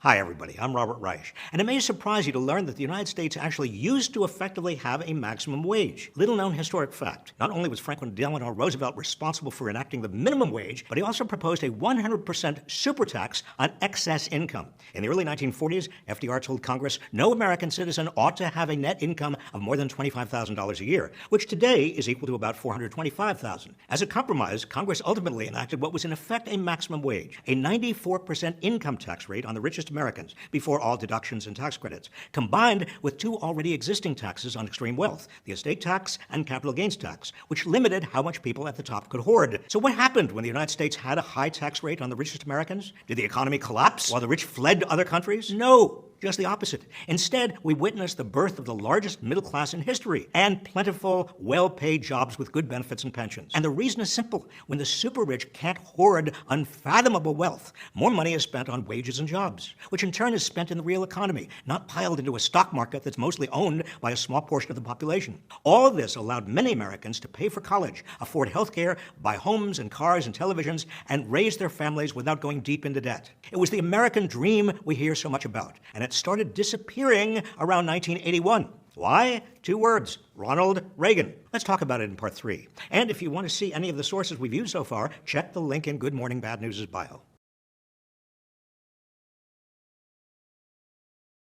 Hi, everybody. I'm Robert Reich, and it may surprise you to learn that the United States actually used to effectively have a maximum wage. Little-known historic fact. Not only was Franklin Delano Roosevelt responsible for enacting the minimum wage, but he also proposed a 100% super tax on excess income. In the early 1940s, FDR told Congress no American citizen ought to have a net income of more than $25,000 a year, which today is equal to about $425,000. As a compromise, Congress ultimately enacted what was in effect a maximum wage, a 94% income tax rate on the richest Americans before all deductions and tax credits, combined with two already existing taxes on extreme wealth, the estate tax and capital gains tax, which limited how much people at the top could hoard. So what happened when the United States had a high tax rate on the richest Americans? Did the economy collapse while the rich fled to other countries? No. Just the opposite. Instead, we witnessed the birth of the largest middle class in history and plentiful, well-paid jobs with good benefits and pensions. And the reason is simple. When the super rich can't hoard unfathomable wealth, more money is spent on wages and jobs, which in turn is spent in the real economy, not piled into a stock market that's mostly owned by a small portion of the population. All of this allowed many Americans to pay for college, afford health care, buy homes and cars and televisions, and raise their families without going deep into debt. It was the American dream we hear so much about, and it started disappearing around 1981. Why? Two words: Ronald Reagan. Let's talk about it in part 3. And if you want to see any of the sources we've used so far, check the link in Good Morning Bad News' bio.